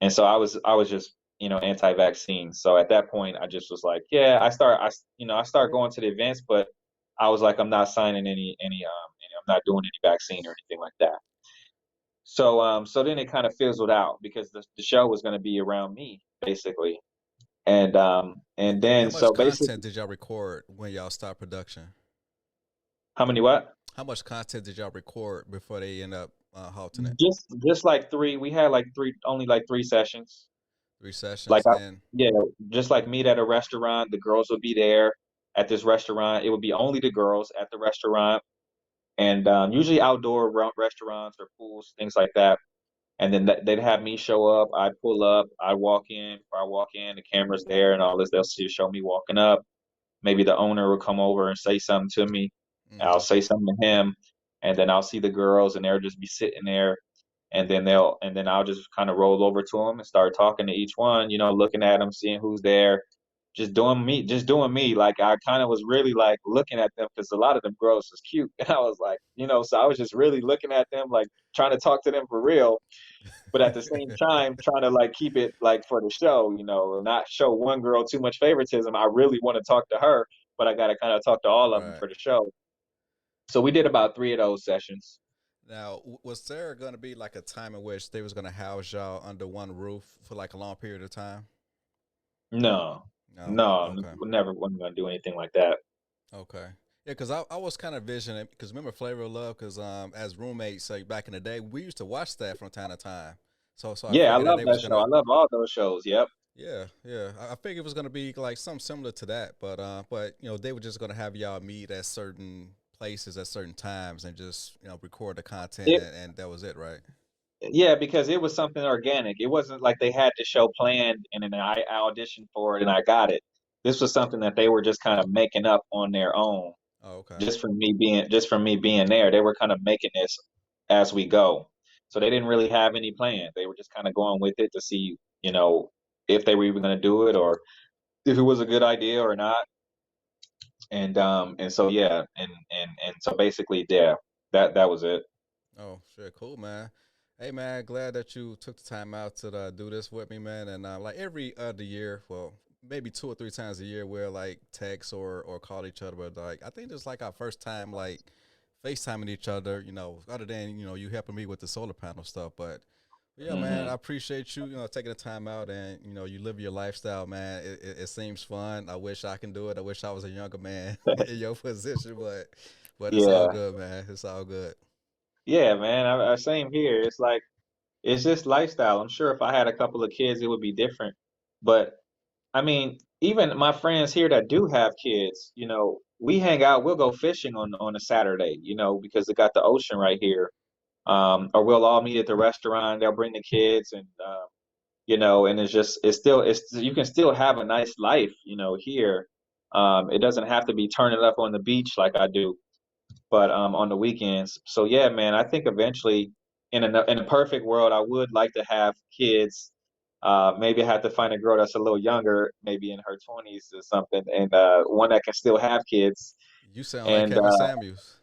And so I was just anti-vaccine. So at that point I just was like, yeah, I start going to the events, but I was like, I'm not signing I'm not doing any vaccine or anything like that. So then it kind of fizzled out because the show was going to be around me basically. And How then much so content basically, did y'all record when y'all start production? how many what? How much content did y'all record before they end up halting it? Just like three. We had like three, only like three sessions. Three Like sessions, and yeah, just like meet at a restaurant. The girls would be there at this restaurant. It would be only the girls at the restaurant, and usually outdoor restaurants or pools, things like that. And then they'd have me show up. I'd pull up. I walk in. Before I walk in, the camera's there and all this. They'll show me walking up. Maybe the owner will come over and say something to me. I'll mm-hmm. say something to him, and then I'll see the girls, and they'll just be sitting there, and then I'll just kind of roll over to them and start talking to each one, looking at them, seeing who's there, just doing me. Like I kind of was really like looking at them because a lot of them girls was cute, and I was like, so I was just really looking at them, like trying to talk to them for real, but at the same time trying to like keep it like for the show, not show one girl too much favoritism. I really want to talk to her, but I got to kind of talk to all of them Right. for the show. So we did about three of those sessions. Now, was there going to be like a time in which they was going to house y'all under one roof for like a long period of time? No, No. no, Okay. never wasn't gonna do anything like that. Okay. Yeah, because I was kind of visioning, because remember Flavor of Love, because as roommates, like back in the day, we used to watch that from time to time. So I Yeah, I figured that love they was that show. gonna. I love all those shows. Yep. Yeah, yeah. I figured it was gonna be like something similar to that, but they were just gonna have y'all meet at certain places at certain times and just record the content, It, and that was it, right? yeah, because it was something organic. It wasn't like they had the show planned and then I auditioned for it and I got it. This was something that they were just kind of making up on their own, Oh, okay. just from me being there. They were kind of making this as we go. So they didn't really have any plan. They were just kind of going with it to see, if they were even going to do it or if it was a good idea or not. And so yeah, and so basically, yeah, that was it. Oh, shit, cool, man. Hey, man, glad that you took the time out to do this with me, man. And like every other year, well, maybe 2 or 3 times a year, we'll like text or call each other. But like, I think this is like our first time like FaceTiming each other. Other than you helping me with the solar panel stuff. But yeah, man, I Hmm. appreciate you, taking the time out and you live your lifestyle, man. It seems fun. I wish I can do it. I wish I was a younger man in your position, but it's all Yeah, good, man. It's all good. yeah, man. I same here. It's like it's just lifestyle. I'm sure if I had a couple of kids, it would be different. But I mean, even my friends here that do have kids, we hang out. We'll go fishing on a Saturday, because they got the ocean right here. Or we'll all meet at the restaurant. They'll bring the kids, and it's you can still have a nice life, here. It doesn't have to be turning up on the beach like I do, but on the weekends. So yeah, man, I think eventually in a perfect world, I would like to have kids. Maybe I have to find a girl that's a little younger, maybe in her 20s or something, and one that can still have kids. You sound like And Kevin Samuels.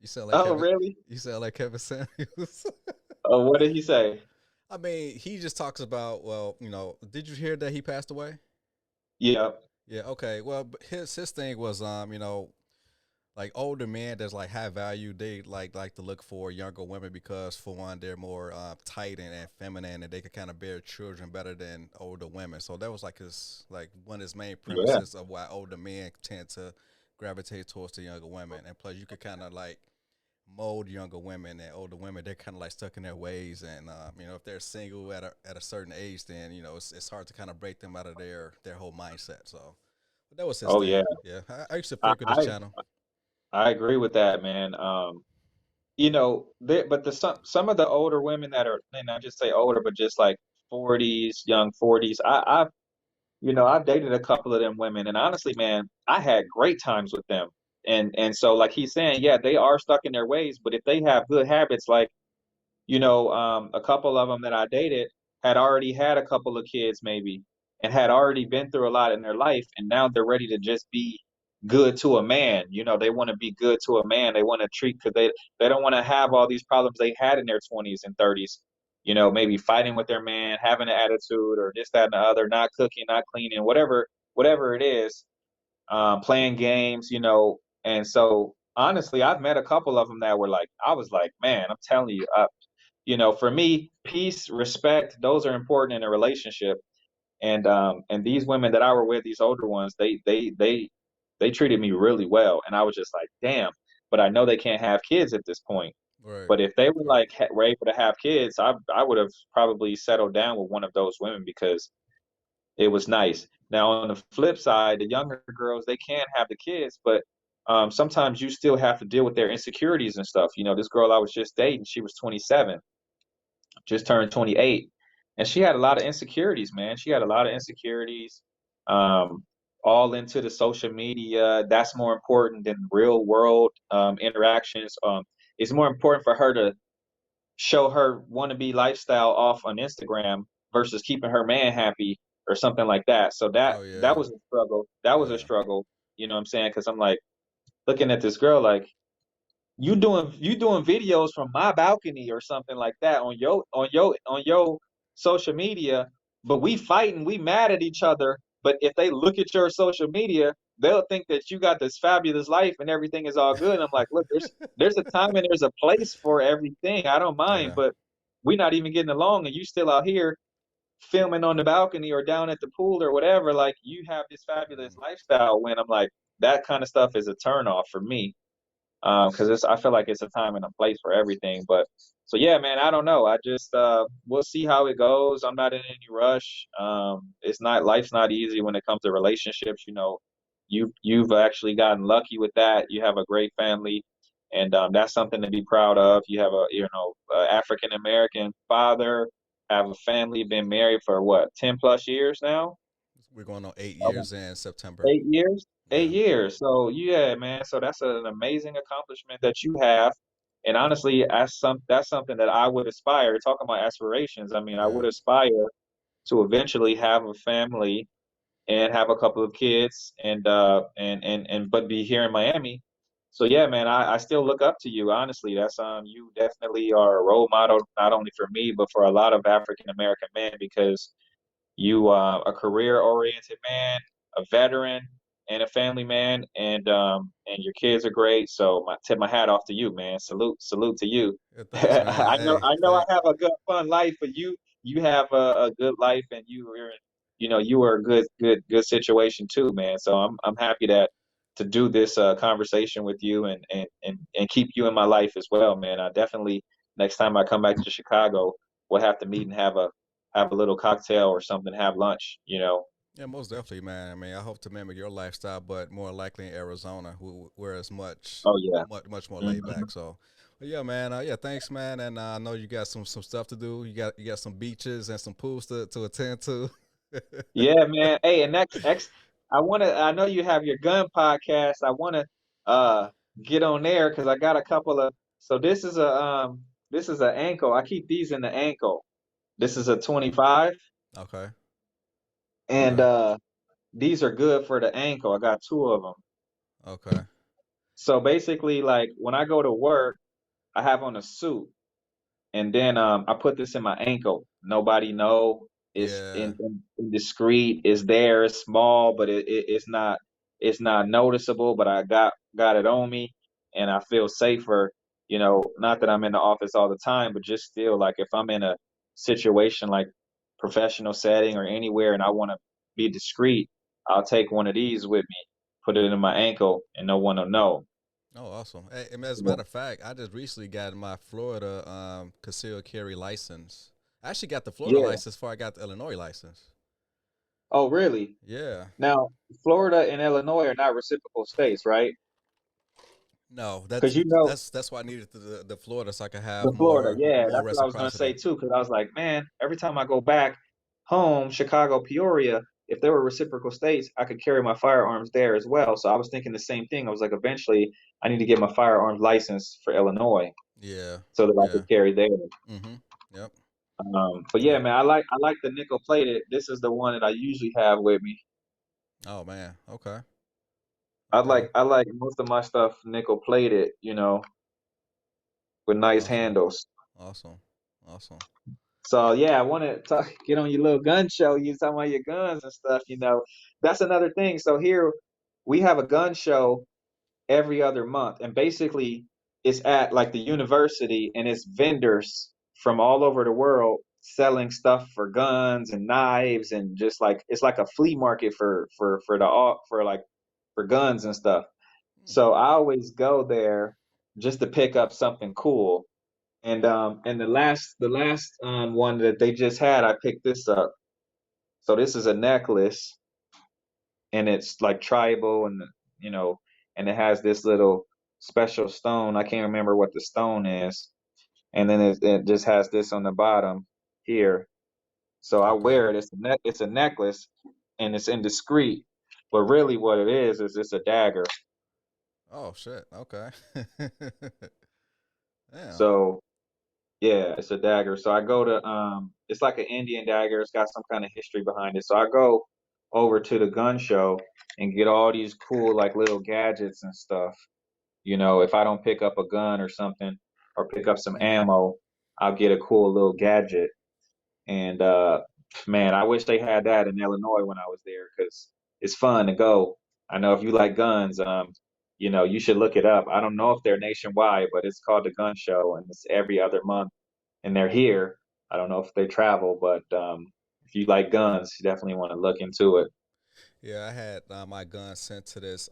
You sound like oh, Kevin. really? You sound like Kevin Samuels. Oh, what did he say? I mean, he just talks about. Well, did you hear that he passed away? Yeah, Yeah. Okay. Well, his thing was like older men that's like high value. They like to look for younger women because for one they're more tight and feminine and they can kind of bear children better than older women. So that was like his like one of his main yeah. premises of why older men tend to gravitate towards the younger women. And plus you could kind of like mold younger women and older women. They're kind of like stuck in their ways, and if they're single at a certain age, then it's hard to kind of break them out of their whole mindset. So but that was his Oh, yeah. thing. Yeah, I used to I, frequent his I channel. I agree with that, man. but some of the older women that are, and I just say older, but just like 40s, young 40s. I've dated a couple of them women, and honestly, man, I had great times with them. And so, like he's saying, yeah, they are stuck in their ways, but if they have good habits, like a couple of them that I dated had already had a couple of kids, maybe, and had already been through a lot in their life, and now they're ready to just be good to a man. They want to be good to a man. They want to treat because they don't want to have all these problems they had in their 20s and 30s. Maybe fighting with their man, having an attitude, or this, that, and the other, not cooking, not cleaning, whatever it is, playing games. And so honestly, I've met a couple of them that were like, I was like, man, I'm telling you, for me, peace, respect, those are important in a relationship. And these women that I were with, these older ones, they treated me really well, and I was just like, damn. But I know they can't have kids at this point. Right. But if they were Right. like were able to have kids, I would have probably settled down with one of those women because it was nice. Now on the flip side, the younger girls, they can have the kids, but sometimes you still have to deal with their insecurities and stuff. This girl I was just dating, she was 27, just turned 28, and she had a lot of insecurities, man. She had a lot of insecurities, um, all into the social media. That's more important than real world interactions. It's more important for her to show her wannabe lifestyle off on Instagram versus keeping her man happy or something like that. So that Oh that yeah. was a struggle. That was a Yeah. struggle. You know what I'm saying? Because I'm like looking at this girl like, you doing videos from my balcony or something like that on your social media, but we fighting, we mad at each other. But if they look at your social media, they'll think that you got this fabulous life and everything is all good. And I'm like, look, there's a time and there's a place for everything. I don't mind, Yeah. but we're not even getting along, and you still out here filming on the balcony or down at the pool or whatever. Like, you have this fabulous lifestyle, when I'm like, that kind of stuff is a turn off for me, because I feel like it's a time and a place for everything. But so yeah, man, I don't know. I just we'll see how it goes. I'm not in any rush. It's not life's not easy when it comes to relationships. You've actually gotten lucky with that. You have a great family, and that's something to be proud of. You have a African American father, have a family, been married for what, 10 plus years now. We're going on 8 years in September. 8 years, eight Yeah. years. So yeah, man. So that's an amazing accomplishment that you have. And honestly, that's something that I would aspire. Talking about aspirations, I mean, I Yeah. would aspire to eventually have a family and have a couple of kids, and but be here in Miami. So yeah, man, I still look up to you. Honestly, that's you definitely are a role model, not only for me, but for a lot of African American men, because you a career oriented man, a veteran, and a family man, and your kids are great. So I tip my hat off to you, man. Salute to you. Yeah, thanks, man. I know Hey, I know I thank. have a good fun life, but you have a good life, and you are a good situation too, man. So I'm happy to do this conversation with you, and keep you in my life as well, man. I definitely, next time I come back to Chicago, we'll have to meet and have a little cocktail or something, have lunch. Yeah, most definitely, man. I mean, I hope to mimic your lifestyle, but more likely in Arizona, where it's Oh yeah. much more laid Hmm. back. So, but yeah, man. Yeah, thanks, man. And I know you got some stuff to do. You got some beaches and some pools to attend to. Yeah, man. Hey, and I know you have your gun podcast. I wanna uh get on there because I got a couple of, so this is a ankle. I keep these in the ankle. This is a 25, Okay. and Okay. these are good for the ankle. I got two of them. Okay. So basically, like when I go to work, I have on a suit. And then I put this in my ankle. Nobody know. It's Yeah. indiscreet. It's there. It's small, but it's not noticeable. But I got it on me, and I feel safer. Not that I'm in the office all the time, but just still, like, if I'm in a situation like professional setting or anywhere, and I want to be discreet, I'll take one of these with me, put it in my ankle, and no one will know. Oh, awesome. Hey, and as a matter of fact, I just recently got my Florida concealed carry license. I actually got the Florida Yeah. license before I got the Illinois license. Oh, really? Yeah. Now, Florida and Illinois are not reciprocal states, right? No, Because you know that's why I needed the Florida so I could have the Florida, yeah, more that's what I was gonna say reciprocity. too. Because I was like, man, every time I go back home, Chicago, Peoria, if there were reciprocal states, I could carry my firearms there as well. So I was thinking the same thing. I was like, eventually, I need to get my firearms license for Illinois Yeah, so that I yeah. could carry there. Mhm. Yep. But yeah, Yep. man, I like the nickel plated. This is the one that I usually have with me. Oh man. Okay. I Okay. like most of my stuff nickel plated, with nice Awesome. handles. Awesome. Awesome. So yeah, I want to get on your little gun show. You talking about your guns and stuff. That's another thing. So here we have a gun show every other month, and basically it's at like the university, and it's vendors from all over the world selling stuff for guns and knives, and just like it's like a flea market for guns and stuff. Hmm. So I always go there just to pick up something cool. And the last one that they just had, I picked this up. So this is a necklace, and it's like tribal, and you know and it has this little special stone. I can't remember what the stone is. And then it just has this on the bottom here. So I Okay. wear it. It's a necklace, and it's indiscreet. But really what it is it's a dagger. Oh shit. Okay. Damn. So yeah, it's a dagger. So I go to it's like an Indian dagger. It's got some kind of history behind it. So I go over to the gun show and get all these cool like little gadgets and stuff. If I don't pick up a gun or something, or pick up some Mhm. ammo, I'll get a cool little gadget. And man, I wish they had that in Illinois when I was there, because it's fun to go. I know if you like guns, you should look it up. I don't know if they're nationwide, but it's called the Gun Show, and it's every other month, and they're here. I don't know if they travel, but if you like guns, you definitely want to look into it. Yeah, I had my gun sent to this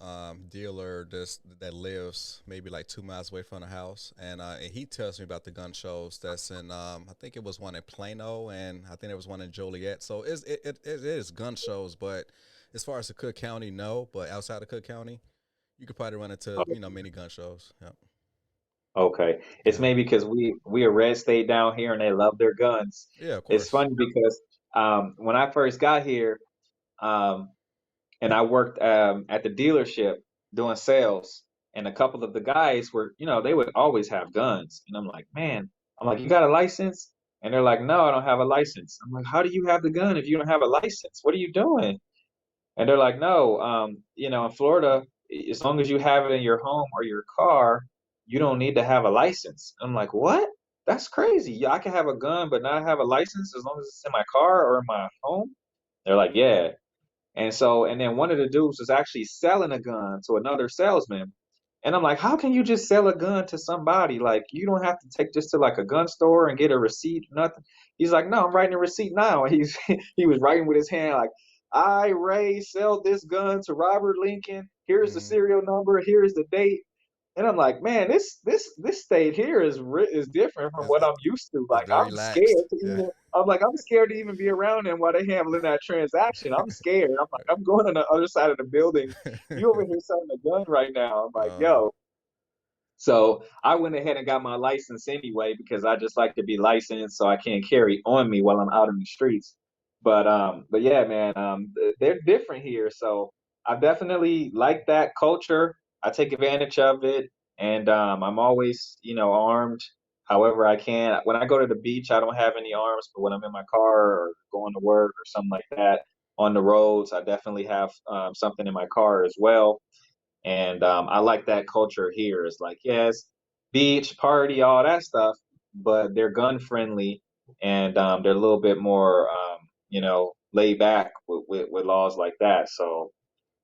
dealer this that lives maybe like 2 miles away from the house, and he tells me about the gun shows that's in I think it was one in Plano, and I think there was one in Joliet. So it is gun shows, but as far as the Cook County, no. But outside of Cook County, you could probably run into many gun shows. Yep. Okay, it's Yeah. maybe because we a red state down here, and they love their guns. Yeah. Of It's course. funny because when I first got here, um, and I worked at the dealership doing sales, and a couple of the guys were, they would always have guns, and I'm like, you got a license? And they're like, no, I don't have a license. I'm like, how do you have the gun if you don't have a license? What are you doing? And they're like, no, in Florida, as long as you have it in your home or your car, you don't need to have a license. I'm like, what? That's crazy. Yeah, I can have a gun but not have a license as long as it's in my car or in my home. They're like, yeah. And then one of the dudes was actually selling a gun to another salesman. And I'm like, how can you just sell a gun to somebody? Like, you don't have to take this to like a gun store and get a receipt, nothing. He's like, no, I'm writing a receipt now. And he was writing with his hand like, I, Ray, sell this gun to Robert Lincoln. Here's the Hmm. serial number. Here's the date. And I'm like, man, this state here is different from It's, what it, I'm used to. it's Like, very I'm scared laxed. to Yeah. even. I'm like, I'm scared to even be around them while they handling that transaction. I'm scared. I'm like, I'm going on the other side of the building. You over here selling a gun right now? I'm like, uh, yo, so I went ahead and got my license anyway, because I just like to be licensed so I can't carry on me while I'm out in the streets. But yeah, man, they're different here. So I definitely like that culture. I take advantage of it, and I'm always, armed however I can. When I go to the beach, I don't have any arms, but when I'm in my car or going to work or something like that on the roads, I definitely have something in my car as well. And I like that culture here. It's like, yes, beach, party, all that stuff, but they're gun friendly, and they're a little bit more, laid back with laws like that. So,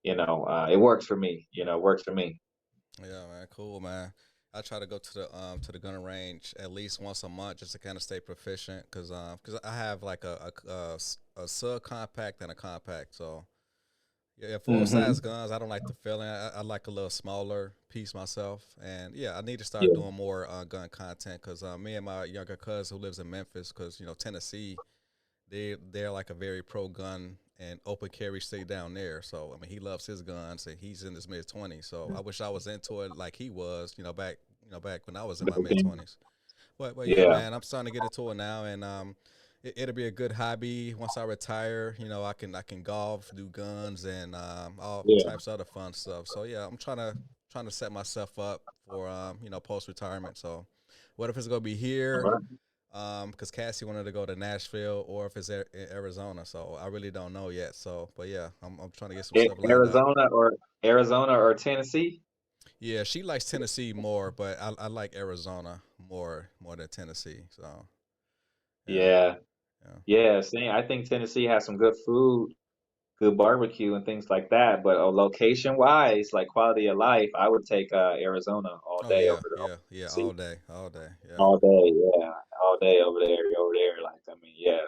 it works for me. It works for me. Yeah, man, cool, man. I try to go to the gun range at least once a month just to kind of stay proficient, cause I have like a sub compact and a compact. So yeah, full size Hmm. guns. I don't like the feeling. I like a little smaller piece myself, and yeah, I need to start Yeah. doing more gun content, cause me and my younger cousin who lives in Memphis, cause Tennessee, they're like a very pro gun and open carry stay down there. So I mean, he loves his guns, and he's in his mid 20s. So I wish I was into it like he was, back when I was in my mid 20s. But yeah, Yeah, man, I'm starting to get into it now, and it'll be a good hobby once I retire. I can golf, do guns, and all yeah. types of other fun stuff. So yeah, I'm trying to set myself up for post retirement. So what if it's gonna be All here? right. Because Cassie wanted to go to Nashville, or if it's in Arizona. So I really don't know yet. So, but yeah, I'm trying to get some stuff lined up. Arizona or Tennessee. Yeah, she likes Tennessee more, but I like Arizona more than Tennessee. So yeah, Yeah, yeah. yeah. See, I think Tennessee has some good food, good barbecue, and things like that. But location wise, like quality of life, I would take Arizona all Oh day yeah, over the yeah, yeah. Tennessee. All day. Yeah. All day, yeah, all day over there, over there. Like, I mean, yeah,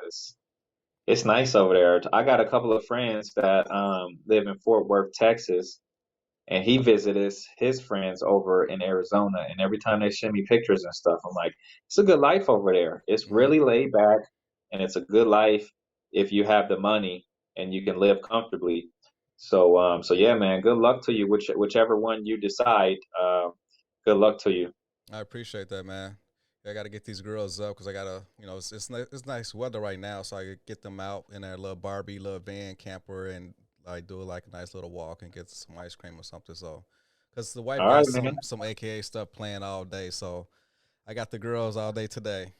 it's nice over there. I got a couple of friends that live in Fort Worth, Texas, and he visited his friends over in Arizona. And every time they send me pictures and stuff, I'm like, it's a good life over there. It's Hmm. really laid back, and it's a good life if you have the money and you can live comfortably. So yeah, man, good luck to you, whichever one you decide. Good luck to you. I appreciate that, man. I got to get these girls up because I gotta, it's nice weather right now, so I could get them out in their little Barbie, little van camper, and like do like a nice little walk and get some ice cream or something. So, because the wife All right, got man. some AKA stuff playing all day, so I got the girls all day today.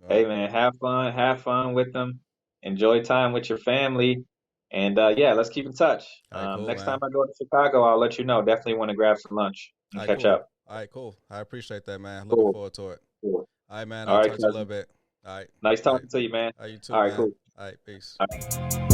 Hey, Right. man, have fun with them. Enjoy time with your family. And yeah, let's keep in touch. All right, cool, Next time man. I go to Chicago, I'll let you know. Definitely want to grab some lunch All and right, catch cool. up. All right, cool. I appreciate that, man. Looking Cool. forward to it. Cool. All right, man. All I'll right, talk to you a little cousin. bit. All right. Nice All right. talking to you, man. All right, you too, All right, man. cool. All right, peace. All right.